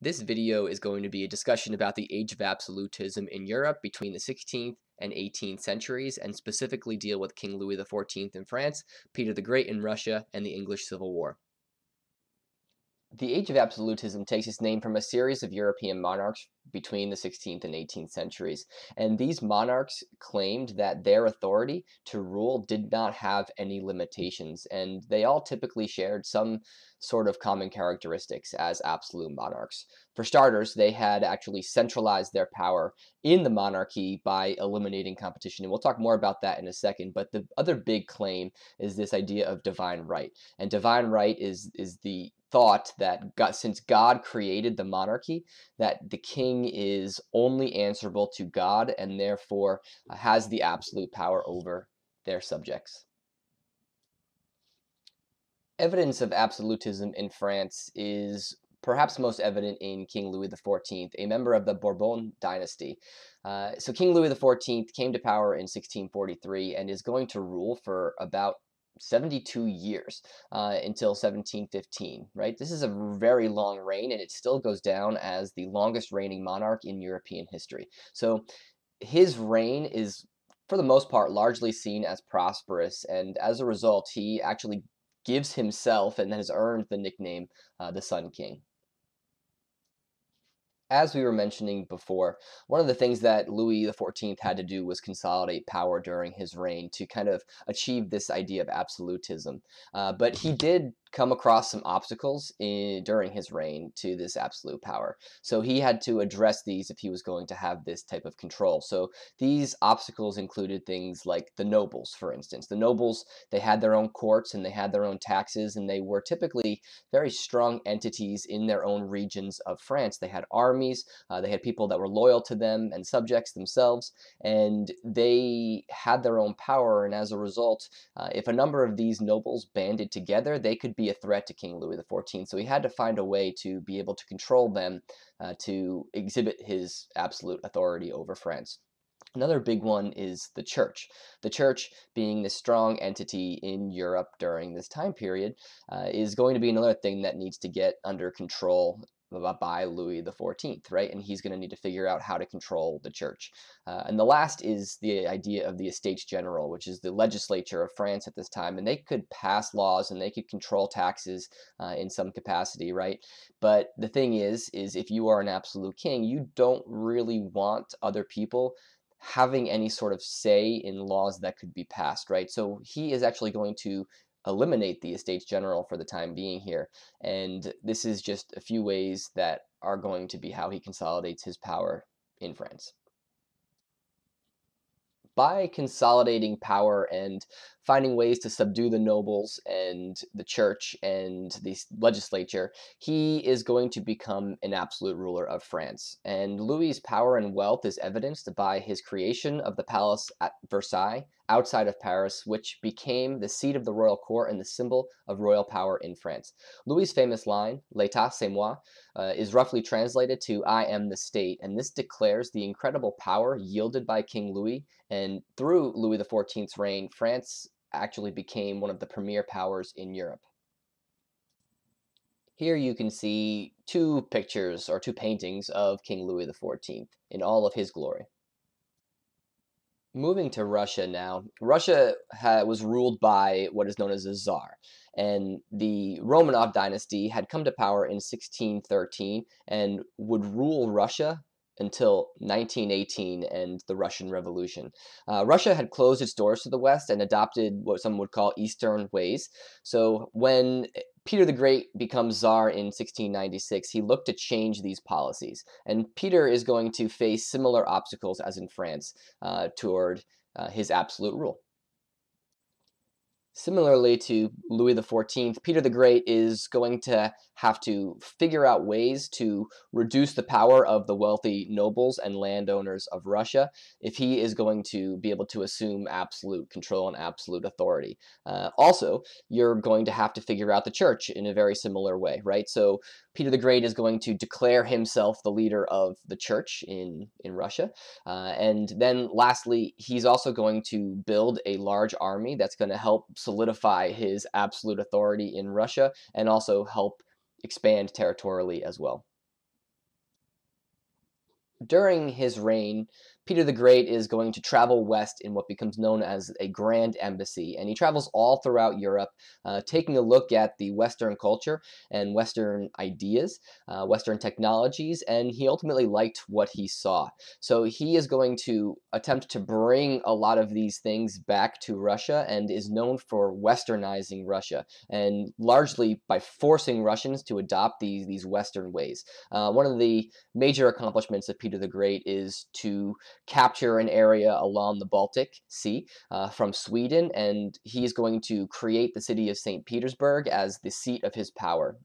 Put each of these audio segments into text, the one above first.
This video is going to be a discussion about the Age of Absolutism in Europe between the 16th and 18th centuries, and specifically deal with King Louis XIV in France, Peter the Great in Russia, and the English Civil War. The Age of Absolutism takes its name from a series of European monarchs between the 16th and 18th centuries, and these monarchs claimed that their authority to rule did not have any limitations, and they all typically shared some sort of common characteristics as absolute monarchs. For starters, they had actually centralized their power in the monarchy by eliminating competition, and we'll talk more about that in a second. But the other big claim is this idea of divine right, and divine right is the thought that since God created the monarchy, that the king is only answerable to God and therefore has the absolute power over their subjects. Evidence of absolutism in France is perhaps most evident in King Louis XIV, a member of the Bourbon dynasty. So King Louis XIV came to power in 1643 and is going to rule for about 72 years until 1715, right? This is a very long reign, and it still goes down as the longest reigning monarch in European history. So his reign is, for the most part, largely seen as prosperous, and as a result, he actually gives himself and has earned the nickname the Sun King. As we were mentioning before, one of the things that Louis XIV had to do was consolidate power during his reign to kind of achieve this idea of absolutism. But he did come across some obstacles during his reign to this absolute power. So he had to address these if he was going to have this type of control. So these obstacles included things like the nobles, for instance. The nobles, they had their own courts and they had their own taxes, and they were typically very strong entities in their own regions of France. They had armies, they had people that were loyal to them and subjects themselves, and they had their own power, and as a result, if a number of these nobles banded together, they could be a threat to King Louis XIV. So he had to find a way to be able to control them to exhibit his absolute authority over France. Another big one is the church. The church, being the strong entity in Europe during this time period, is going to be another thing that needs to get under control by Louis XIV, right? And he's going to need to figure out how to control the church. And the last is the idea of the Estates General, which is the legislature of France at this time, and they could pass laws and they could control taxes in some capacity, right? But the thing is if you are an absolute king, you don't really want other people having any sort of say in laws that could be passed, right? So he is actually going to eliminate the Estates General for the time being here. And this is just a few ways that are going to be how he consolidates his power in France. By consolidating power and finding ways to subdue the nobles and the church and the legislature, he is going to become an absolute ruler of France. And Louis's power and wealth is evidenced by his creation of the palace at Versailles, outside of Paris, which became the seat of the royal court and the symbol of royal power in France. Louis's famous line, "L'État, c'est moi," is roughly translated to "I am the state," and this declares the incredible power yielded by King Louis, and through Louis XIV's reign, France actually became one of the premier powers in Europe. Here you can see two pictures or two paintings of King Louis XIV in all of his glory. Moving to Russia now, Russia was ruled by what is known as a czar, and the Romanov dynasty had come to power in 1613 and would rule Russia until 1918 and the Russian Revolution. Russia had closed its doors to the West and adopted what some would call Eastern ways. So when Peter the Great becomes Tsar in 1696, he looked to change these policies. And Peter is going to face similar obstacles as in France toward his absolute rule. Similarly to Louis XIV, Peter the Great is going to have to figure out ways to reduce the power of the wealthy nobles and landowners of Russia if he is going to be able to assume absolute control and absolute authority. Also, you're going to have to figure out the church in a very similar way, right? So Peter the Great is going to declare himself the leader of the church in Russia. And then lastly, he's also going to build a large army that's going to help solidify his absolute authority in Russia and also help expand territorially as well. During his reign, Peter the Great is going to travel west in what becomes known as a grand embassy, and he travels all throughout Europe, taking a look at the Western culture and Western ideas, Western technologies, and he ultimately liked what he saw. So he is going to attempt to bring a lot of these things back to Russia and is known for westernizing Russia, and largely by forcing Russians to adopt these Western ways. One of the major accomplishments of Peter the Great is to capture an area along the Baltic Sea from Sweden, and he's going to create the city of St. Petersburg as the seat of his power.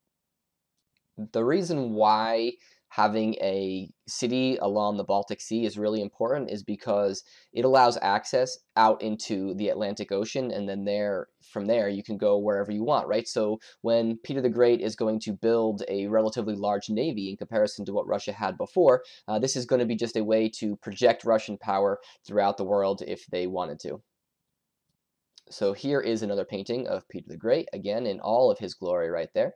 The reason why having a city along the Baltic Sea is really important is because it allows access out into the Atlantic Ocean, and then from there you can go wherever you want, right? So when Peter the Great is going to build a relatively large navy in comparison to what Russia had before, this is going to be just a way to project Russian power throughout the world if they wanted to. So here is another painting of Peter the Great, again in all of his glory right there.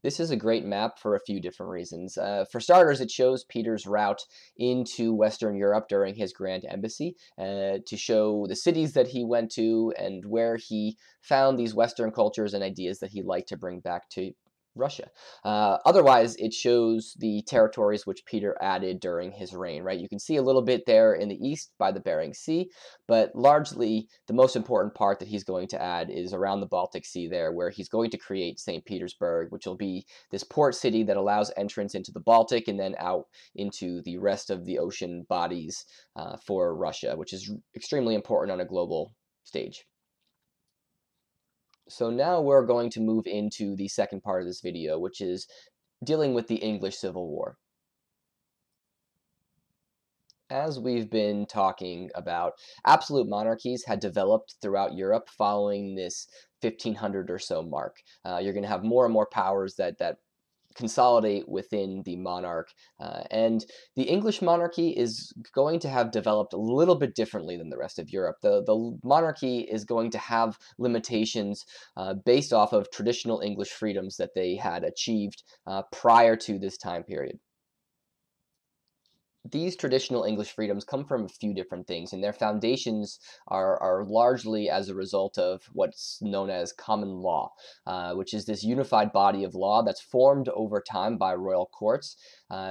This is a great map for a few different reasons. For starters, it shows Peter's route into Western Europe during his grand embassy to show the cities that he went to and where he found these Western cultures and ideas that he'd like to bring back to Russia. Otherwise, it shows the territories which Peter added during his reign, right? You can see a little bit there in the east by the Bering Sea, but largely the most important part that he's going to add is around the Baltic Sea there, where he's going to create St. Petersburg, which will be this port city that allows entrance into the Baltic and then out into the rest of the ocean bodies for Russia, which is extremely important on a global stage. So now we're going to move into the second part of this video, which is dealing with the English Civil War. As we've been talking about, absolute monarchies had developed throughout Europe following this 1500 or so mark. You're going to have more and more powers that consolidate within the monarch. And the English monarchy is going to have developed a little bit differently than the rest of Europe. The monarchy is going to have limitations based off of traditional English freedoms that they had achieved prior to this time period. These traditional English freedoms come from a few different things, and their foundations are largely as a result of what's known as common law, which is this unified body of law that's formed over time by royal courts.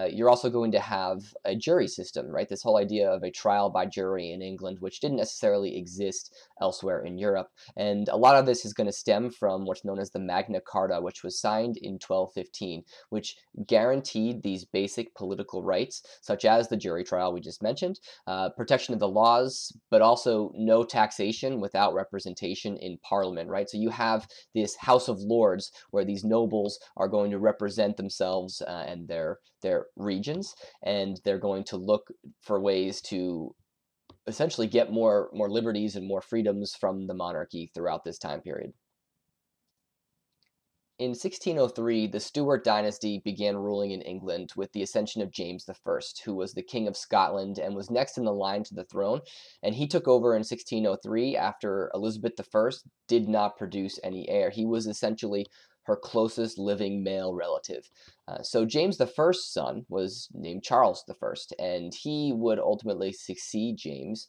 You're also going to have a jury system, right? This whole idea of a trial by jury in England, which didn't necessarily exist elsewhere in Europe. And a lot of this is going to stem from what's known as the Magna Carta, which was signed in 1215, which guaranteed these basic political rights, such as the jury trial we just mentioned, protection of the laws, but also no taxation without representation in Parliament, right? So you have this House of Lords where these nobles are going to represent themselves and their regions, and they're going to look for ways to essentially get more liberties and more freedoms from the monarchy throughout this time period. In 1603, the Stuart dynasty began ruling in England with the ascension of James I, who was the King of Scotland and was next in the line to the throne. And he took over in 1603 after Elizabeth I did not produce any heir. He was essentially her closest living male relative. So James I's son was named Charles I, and he would ultimately succeed James,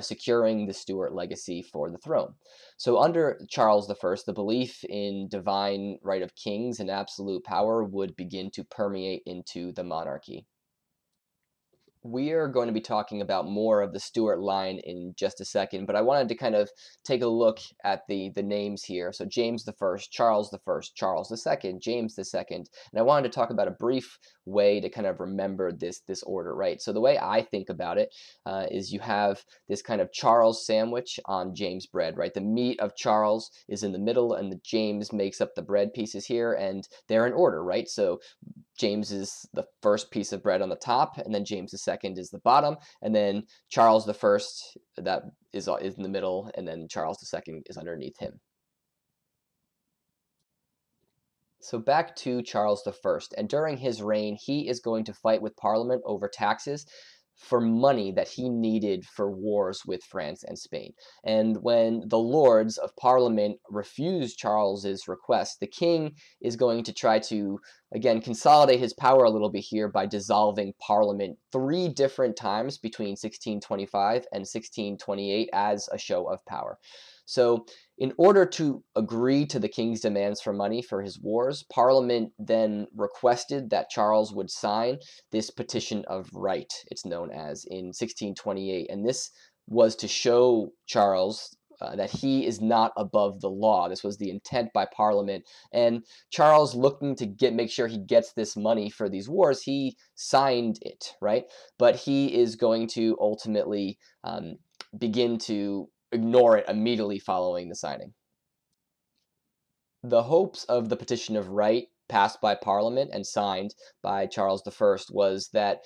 securing the Stuart legacy for the throne. So under Charles I, the belief in divine right of kings and absolute power would begin to permeate into the monarchy. We are going to be talking about more of the Stuart line in just a second, but I wanted to kind of take a look at the names here. So James I, Charles I, Charles II, James II, and I wanted to talk about a brief way to kind of remember this order, right? So the way I think about it is you have this kind of Charles sandwich on James bread, right? The meat of Charles is in the middle, and the James makes up the bread pieces here, and they're in order, right? So James is the first piece of bread on the top, and then James II is the bottom, and then Charles I that is in the middle, and then Charles II is underneath him. So back to Charles I, and during his reign, he is going to fight with Parliament over taxes for money that he needed for wars with France and Spain. And when the Lords of Parliament refused Charles's request, the king is going to try to, again, consolidate his power a little bit here by dissolving Parliament 3 different times between 1625 and 1628 as a show of power. So in order to agree to the king's demands for money for his wars, Parliament then requested that Charles would sign this Petition of Right, it's known as, in 1628. And this was to show Charles that he is not above the law. This was the intent by Parliament. And Charles, looking to make sure he gets this money for these wars, he signed it, right? But he is going to ultimately begin to ignore it immediately following the signing. The hopes of the Petition of Right, passed by Parliament and signed by Charles I, was that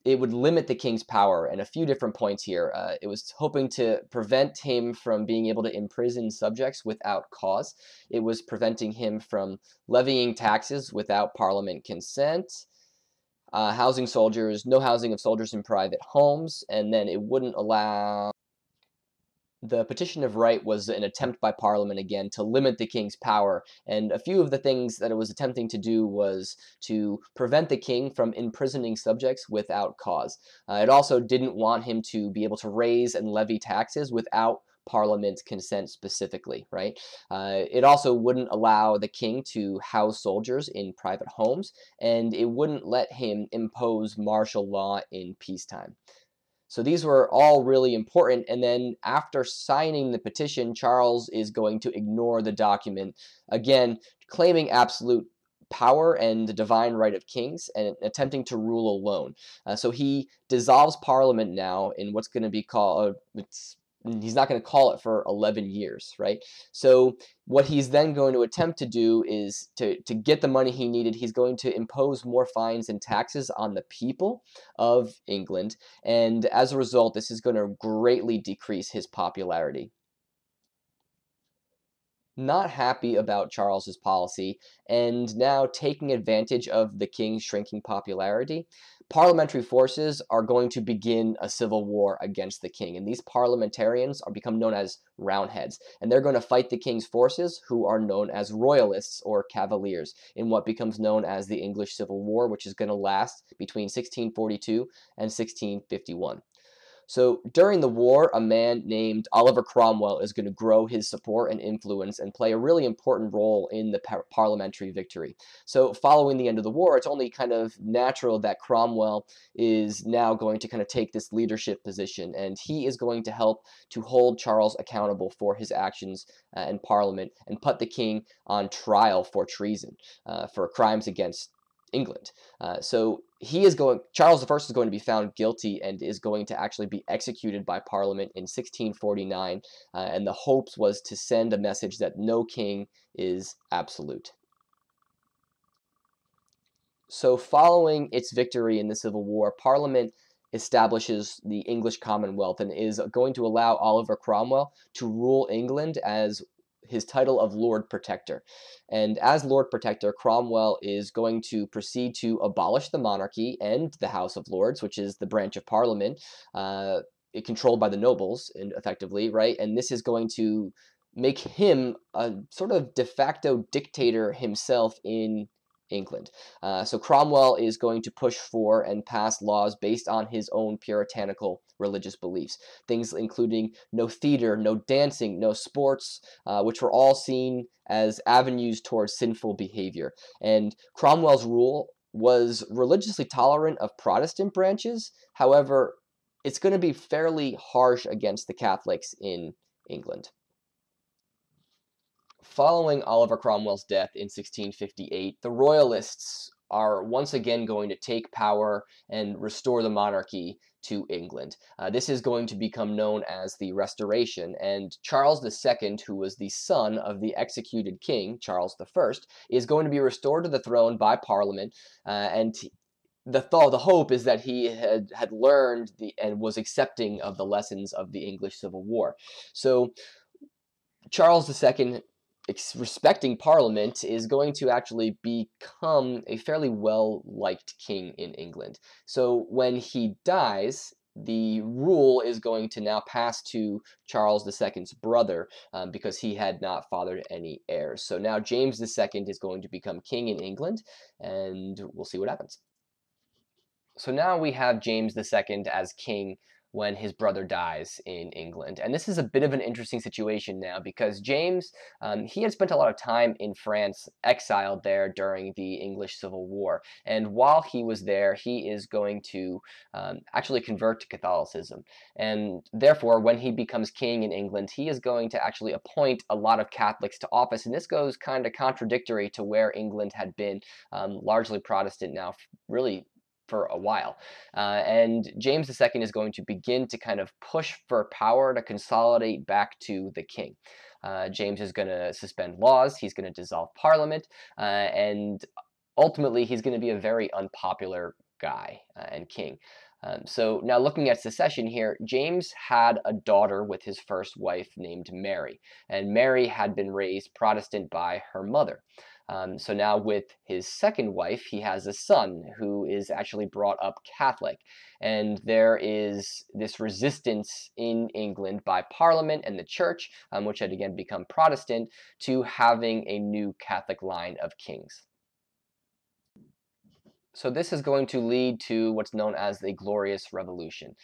it would limit the king's power, and a few different points here. It was hoping to prevent him from being able to imprison subjects without cause. It was preventing him from levying taxes without Parliament consent, housing soldiers, no housing of soldiers in private homes, and then it wouldn't allow... The Petition of Right was an attempt by Parliament, again, to limit the king's power, and a few of the things that it was attempting to do was to prevent the king from imprisoning subjects without cause. It also didn't want him to be able to raise and levy taxes without Parliament's consent specifically, right? It also wouldn't allow the king to house soldiers in private homes, and it wouldn't let him impose martial law in peacetime. So these were all really important, and then after signing the petition, Charles is going to ignore the document, again, claiming absolute power and the divine right of kings and attempting to rule alone. So he dissolves Parliament now in what's going to be called, he's not going to call it for 11 years, right? So what he's then going to attempt to do is to get the money he needed, he's going to impose more fines and taxes on the people of England. And as a result, this is going to greatly decrease his popularity. Not happy about Charles's policy, and now taking advantage of the king's shrinking popularity, parliamentary forces are going to begin a civil war against the king, and these parliamentarians are become known as Roundheads, and they're going to fight the king's forces, who are known as royalists or cavaliers, in what becomes known as the English Civil War, which is going to last between 1642 and 1651. So during the war, a man named Oliver Cromwell is going to grow his support and influence and play a really important role in the parliamentary victory. So following the end of the war, it's only kind of natural that Cromwell is now going to kind of take this leadership position, and he is going to help to hold Charles accountable for his actions in Parliament and put the king on trial for treason, for crimes against England. So Charles I is going to be found guilty and is going to actually be executed by Parliament in 1649, and the hopes was to send a message that no king is absolute. So following its victory in the Civil War, Parliament establishes the English Commonwealth and is going to allow Oliver Cromwell to rule England as his title of Lord Protector. And as Lord Protector, Cromwell is going to proceed to abolish the monarchy and the House of Lords, which is the branch of Parliament, controlled by the nobles, effectively, right? And this is going to make him a sort of de facto dictator himself in England. So Cromwell is going to push for and pass laws based on his own puritanical religious beliefs. Things including no theater, no dancing, no sports, which were all seen as avenues towards sinful behavior. And Cromwell's rule was religiously tolerant of Protestant branches. However, it's going to be fairly harsh against the Catholics in England. Following Oliver Cromwell's death in 1658, the Royalists are once again going to take power and restore the monarchy to England. This is going to become known as the Restoration, and Charles II, who was the son of the executed king, Charles I, is going to be restored to the throne by Parliament, and the hope is that he had learned and was accepting of the lessons of the English Civil War. So Charles II respecting Parliament, is going to actually become a fairly well-liked king in England. So when he dies, the rule is going to now pass to Charles II's brother, because he had not fathered any heirs. So now James II is going to become king in England, and we'll see what happens. So now we have James II as king when his brother dies in England. And this is a bit of an interesting situation now, because James, he had spent a lot of time in France, exiled there during the English Civil War. And while he was there, he is going to actually convert to Catholicism. And therefore, when he becomes king in England, he is going to actually appoint a lot of Catholics to office. And this goes kind of contradictory to where England had been largely Protestant now, really for a while. And James II is going to begin to kind of push for power to consolidate back to the king. James is going to suspend laws, he's going to dissolve parliament, and ultimately he's going to be a very unpopular guy and king. So now looking at succession here, James had a daughter with his first wife named Mary, and Mary had been raised Protestant by her mother. So now with his second wife, he has a son who is actually brought up Catholic. And there is this resistance in England by Parliament and the Church, which had again become Protestant, to having a new Catholic line of kings. So this is going to lead to what's known as the Glorious Revolution.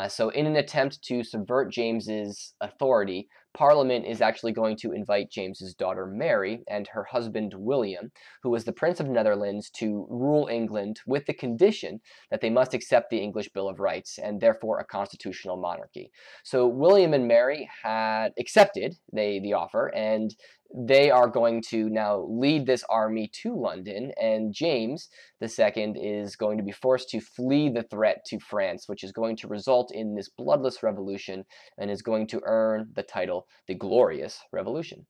So in an attempt to subvert James's authority, Parliament is actually going to invite James's daughter Mary and her husband William, who was the Prince of Netherlands, to rule England with the condition that they must accept the English Bill of Rights and therefore a constitutional monarchy. So William and Mary had accepted the offer, and they are going to now lead this army to London, and James II is going to be forced to flee the threat to France, which is going to result in this bloodless revolution and is going to earn the title the Glorious Revolution.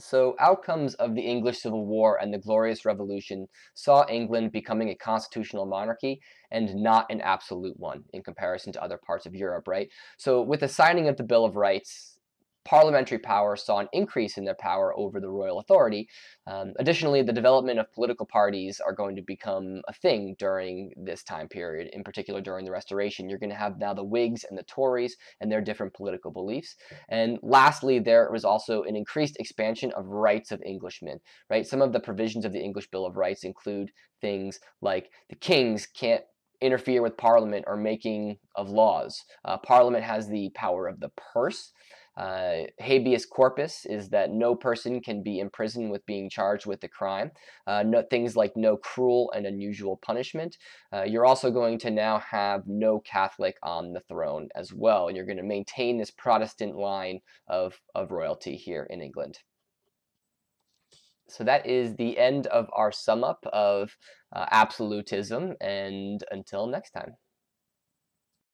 So outcomes of the English Civil War and the Glorious Revolution saw England becoming a constitutional monarchy and not an absolute one in comparison to other parts of Europe, right? So with the signing of the Bill of Rights, parliamentary power saw an increase in their power over the royal authority. Additionally, the development of political parties are going to become a thing during this time period, in particular during the Restoration. You're going to have now the Whigs and the Tories and their different political beliefs. And lastly, there was also an increased expansion of rights of Englishmen, right? Some of the provisions of the English Bill of Rights include things like the kings can't interfere with Parliament or making of laws. Parliament has the power of the purse. Habeas corpus is that no person can be imprisoned with being charged with a crime. Things like no cruel and unusual punishment. You're also going to now have no Catholic on the throne as well. You're going to maintain this Protestant line of royalty here in England. So that is the end of our sum up of absolutism, and until next time.